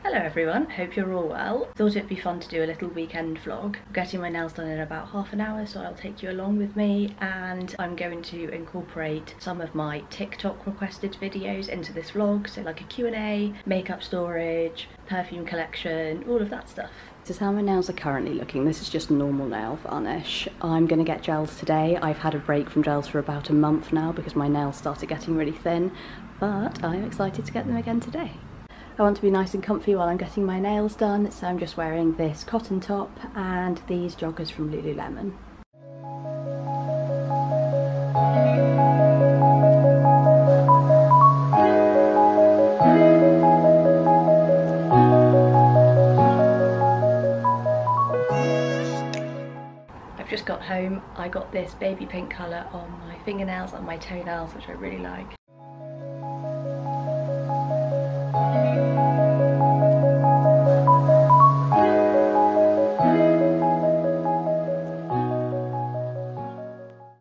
Hello everyone, hope you're all well. Thought it'd be fun to do a little weekend vlog. I'm getting my nails done in about half an hour, so I'll take you along with me, and I'm going to incorporate some of my TikTok requested videos into this vlog, so like a Q&A, makeup storage, perfume collection, all of that stuff. This is how my nails are currently looking. This is just normal nail varnish. I'm going to get gels today. I've had a break from gels for about a month now because my nails started getting really thin, but I'm excited to get them again today. I want to be nice and comfy while I'm getting my nails done, so I'm just wearing this cotton top and these joggers from Lululemon. I've just got home. I got this baby pink colour on my fingernails and my toenails, which I really like.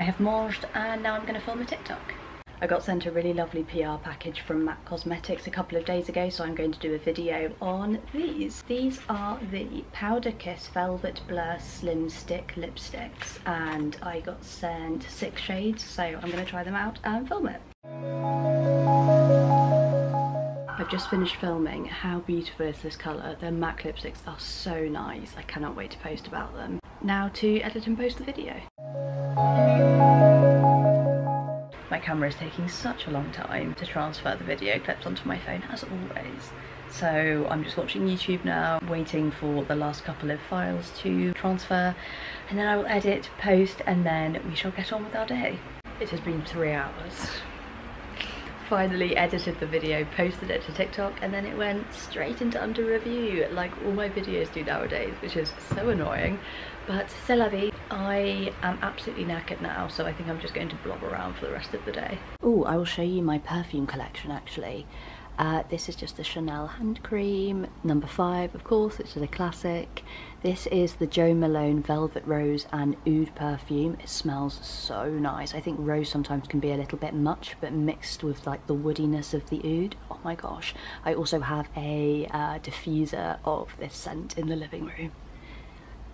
I have manged and now I'm going to film a TikTok. I got sent a really lovely PR package from MAC Cosmetics a couple of days ago, so I'm going to do a video on these. These are the Powder Kiss Velvet Blur Slim Stick lipsticks, and I got sent 6 shades, so I'm going to try them out and film it. I've just finished filming. How beautiful is this colour? The MAC lipsticks are so nice. I cannot wait to post about them. Now to edit and post the video. My camera is taking such a long time to transfer the video clips onto my phone, as always. So I'm just watching YouTube now, waiting for the last couple of files to transfer, and then I will edit, post, and then we shall get on with our day. It has been 3 hours. Finally edited the video, posted it to TikTok, and then it went straight into under review, like all my videos do nowadays, which is so annoying. But c'est la vie. I am absolutely knackered now, so I think I'm just going to blob around for the rest of the day. Oh, I will show you my perfume collection actually. This is just the Chanel hand cream, number 5 of course, which is a classic. This is the Jo Malone Velvet Rose and Oud perfume. It smells so nice. I think rose sometimes can be a little bit much, but mixed with like the woodiness of the oud, oh my gosh. I also have a diffuser of this scent in the living room.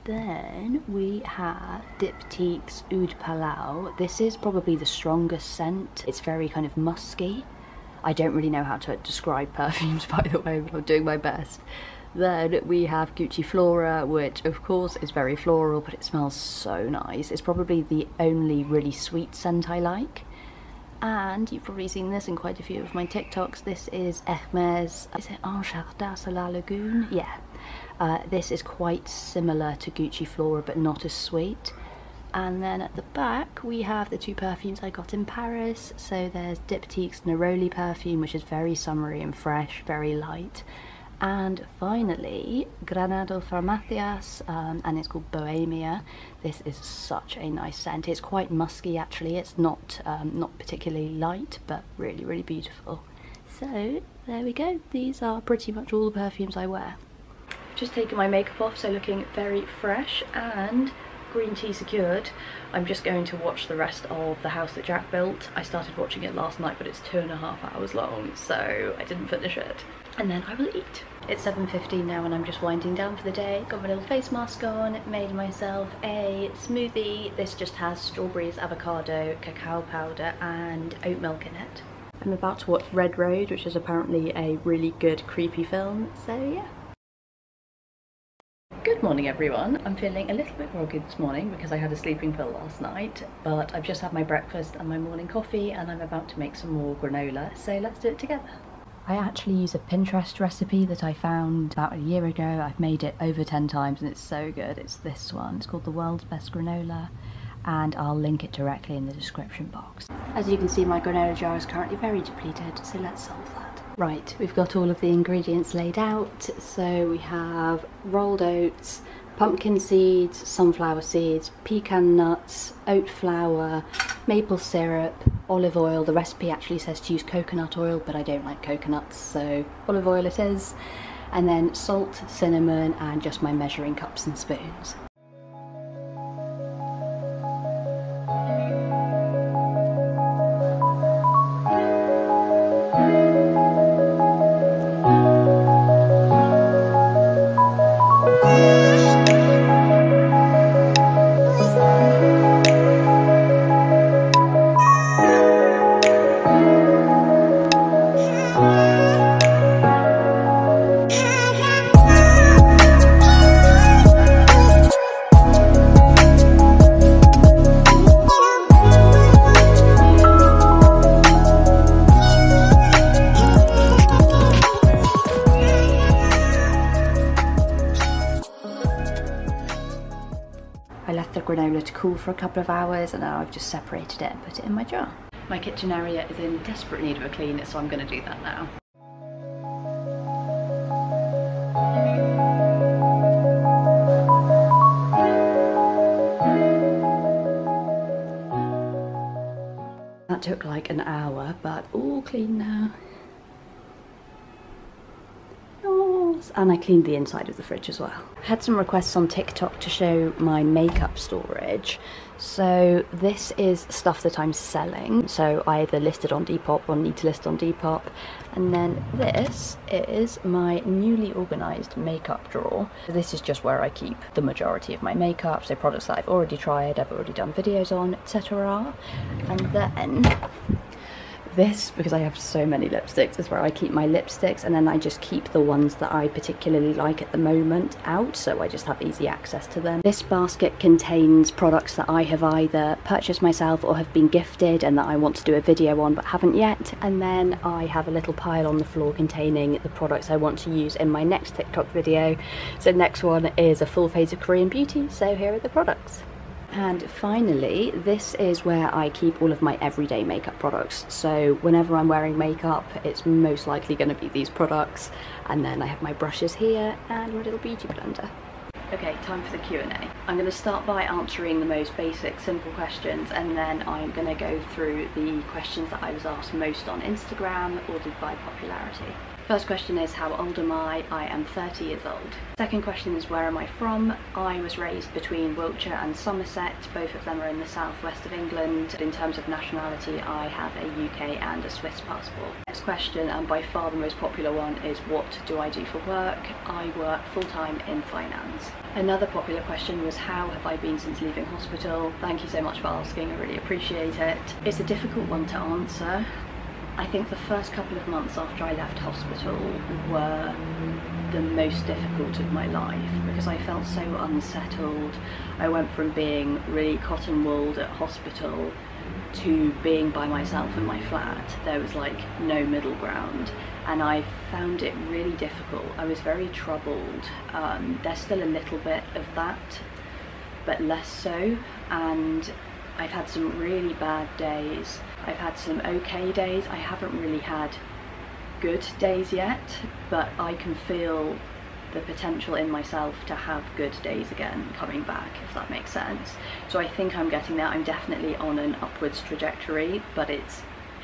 Then we have Diptyque's Oud Palau. This is probably the strongest scent. It's very kind of musky. I don't really know how to describe perfumes, by the way, but I'm doing my best. Then we have Gucci Flora, which of course is very floral, but it smells so nice. It's probably the only really sweet scent I like. And you've probably seen this in quite a few of my TikToks. This is Hermès, is it Un Jardin sur la Lagune? Yeah. This is quite similar to Gucci Flora, but not as sweet. And then at the back we have the 2 perfumes I got in Paris. So there's Diptyque's Neroli perfume, which is very summery and fresh, very light. And finally Granado Farmacias, and it's called Bohemia. This is such a nice scent. It's quite musky actually. It's not particularly light, but really, really beautiful. So there we go. These are pretty much all the perfumes I wear. Just taken my makeup off, so looking very fresh and green tea secured. I'm just going to watch the rest of The House That Jack Built. I started watching it last night, but it's 2.5 hours long, so I didn't finish it. And then I will eat. It's 7:15 now and I'm just winding down for the day. Got my little face mask on, made myself a smoothie. This just has strawberries, avocado, cacao powder and oat milk in it. I'm about to watch Red Road, which is apparently a really good creepy film, so yeah. Good morning everyone. I'm feeling a little bit groggy this morning because I had a sleeping pill last night, but I've just had my breakfast and my morning coffee and I'm about to make some more granola, so let's do it together. I actually use a Pinterest recipe that I found about a year ago. I've made it over 10 times and it's so good. It's this one. It's called The World's Best Granola, and I'll link it directly in the description box. As you can see, my granola jar is currently very depleted, so let's solve that. Right, we've got all of the ingredients laid out. So we have rolled oats, pumpkin seeds, sunflower seeds, pecan nuts, oat flour, maple syrup, olive oil. The recipe actually says to use coconut oil, but I don't like coconuts, so olive oil it is. And then salt, cinnamon, and just my measuring cups and spoons. granola to cool for a couple of hours, and now I've just separated it and put it in my jar. My kitchen area is in desperate need of a clean, so I'm going to do that now. That took like an hour, but all clean now. And I cleaned the inside of the fridge as well. I had some requests on TikTok to show my makeup storage. So this is stuff that I'm selling. So I either listed on Depop or need to list on Depop. And then this is my newly organised makeup drawer. This is just where I keep the majority of my makeup. So products that I've already tried, I've already done videos on, etc. And then this, because I have so many lipsticks, is where I keep my lipsticks, and then I just keep the ones that I particularly like at the moment out, so I just have easy access to them. This basket contains products that I have either purchased myself or have been gifted and that I want to do a video on but haven't yet, and then I have a little pile on the floor containing the products I want to use in my next TikTok video. So the next one is a full phase of Korean beauty, so here are the products. And finally, this is where I keep all of my everyday makeup products. So whenever I'm wearing makeup, it's most likely going to be these products. And then I have my brushes here and my little beauty blender. Okay, time for the Q&A. I'm going to start by answering the most basic, simple questions, and then I'm going to go through the questions that I was asked most on Instagram, ordered by popularity. First question is, how old am I? I am 30 years old. Second question is, where am I from? I was raised between Wiltshire and Somerset. Both of them are in the southwest of England. In terms of nationality, I have a UK and a Swiss passport. Next question, and by far the most popular one, is what do I do for work? I work full-time in finance. Another popular question was, how have I been since leaving hospital? Thank you so much for asking, I really appreciate it. It's a difficult one to answer. I think the first couple of months after I left hospital were the most difficult of my life because I felt so unsettled. I went from being really cotton-wooled at hospital to being by myself in my flat. There was like no middle ground, and I found it really difficult. I was very troubled. There's still a little bit of that, but less so, and I've had some really bad days. I've had some okay days. I haven't really had good days yet, but I can feel the potential in myself to have good days again coming back, if that makes sense. So I think I'm getting there. I'm definitely on an upwards trajectory, but it's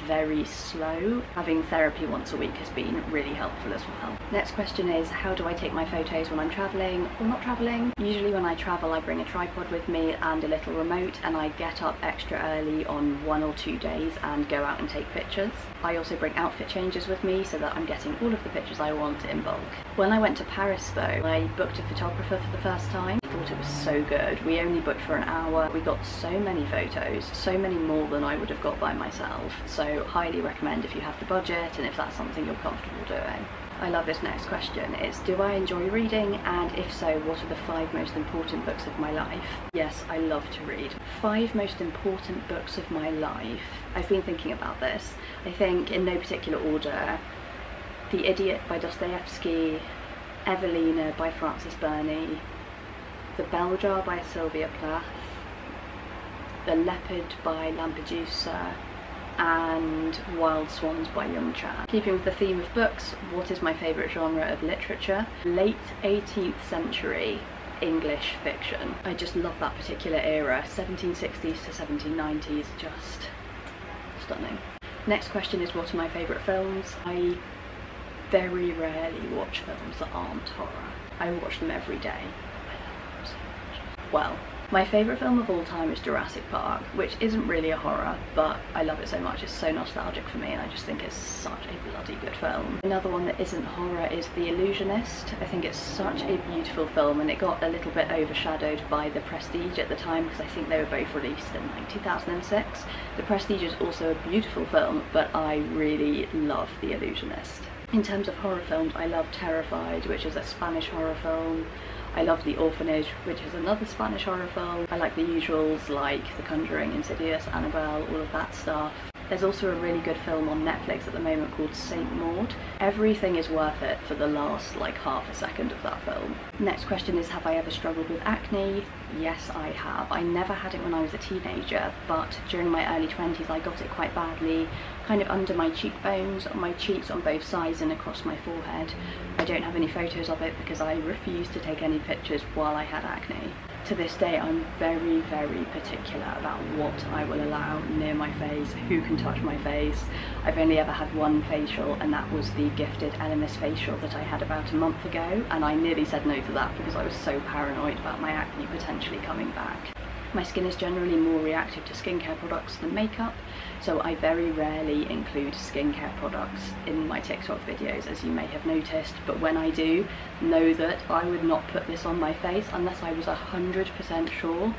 very slow. Having therapy once a week has been really helpful as well. Next question is, how do I take my photos when I'm traveling or not traveling? Usually when I travel, I bring a tripod with me and a little remote, and I get up extra early on 1 or 2 days and go out and take pictures. I also bring outfit changes with me so that I'm getting all of the pictures I want in bulk. When I went to Paris though, I booked a photographer for the first time. I thought it was so good. We only booked for an hour. We got so many photos, so many more than I would have got by myself. So highly recommend if you have the budget and if that's something you're comfortable doing. I love this next question. It's, do I enjoy reading? And if so, what are the 5 most important books of my life? Yes, I love to read. 5 most important books of my life. I've been thinking about this. I think in no particular order. The Idiot by Dostoevsky, Evelina by Frances Burney, The Bell Jar by Sylvia Plath, The Leopard by Lampedusa, and Wild Swans by Young Chan. Keeping with the theme of books, what is my favourite genre of literature? Late 18th century English fiction. I just love that particular era. 1760s to 1790s, just stunning. Next question is, what are my favourite films? I very rarely watch films that aren't horror. I watch them every day. I love them so much. Well, my favourite film of all time is Jurassic Park, which isn't really a horror, but I love it so much. It's so nostalgic for me, and I just think it's such a bloody good film. Another one that isn't horror is The Illusionist. I think it's such a beautiful film, and it got a little bit overshadowed by The Prestige at the time, because I think they were both released in like 2006. The Prestige is also a beautiful film, but I really love The Illusionist. In terms of horror films, I love Terrified, which is a Spanish horror film. I love The Orphanage, which is another Spanish horror film. I like the usuals like The Conjuring, Insidious, Annabelle, all of that stuff. There's also a really good film on Netflix at the moment called Saint Maud. Everything is worth it for the last like half a second of that film. Next question is, have I ever struggled with acne? Yes, I have. I never had it when I was a teenager, but during my early 20s I got it quite badly, kind of under my cheekbones, on my cheeks on both sides and across my forehead. I don't have any photos of it because I refused to take any pictures while I had acne. To this day, I'm very, very particular about what I will allow near my face, who can touch my face. I've only ever had one facial, and that was the gifted Elemis facial that I had about a month ago, and I nearly said no to that because I was so paranoid about my acne potentially coming back. My skin is generally more reactive to skincare products than makeup, so I very rarely include skincare products in my TikTok videos, as you may have noticed, but when I do, know that I would not put this on my face unless I was 100% sure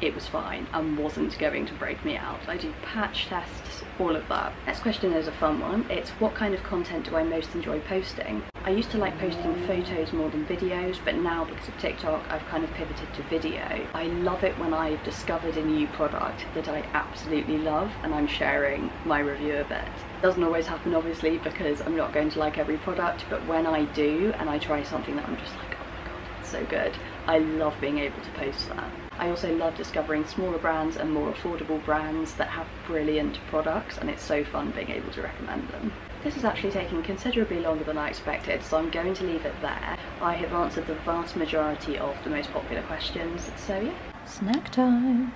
it was fine and wasn't going to break me out. I do patch tests, all of that. Next question is a fun one. It's, what kind of content do I most enjoy posting? I used to like posting photos more than videos, but now because of TikTok I've kind of pivoted to video. I love it when I've discovered a new product that I absolutely love and I'm sharing my review of it. Doesn't always happen obviously because I'm not going to like every product, but when I do and I try something that I'm just like, oh my god, it's so good, I love being able to post that. I also love discovering smaller brands and more affordable brands that have brilliant products, and it's so fun being able to recommend them. This is actually taking considerably longer than I expected, so I'm going to leave it there. I have answered the vast majority of the most popular questions, so yeah, snack time!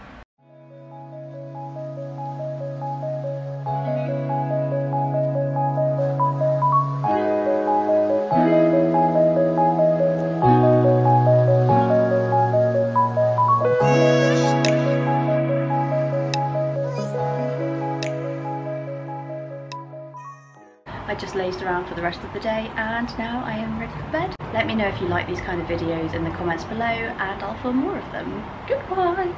I just lazed around for the rest of the day and now I am ready for bed. Let me know if you like these kind of videos in the comments below and I'll film more of them. Goodbye!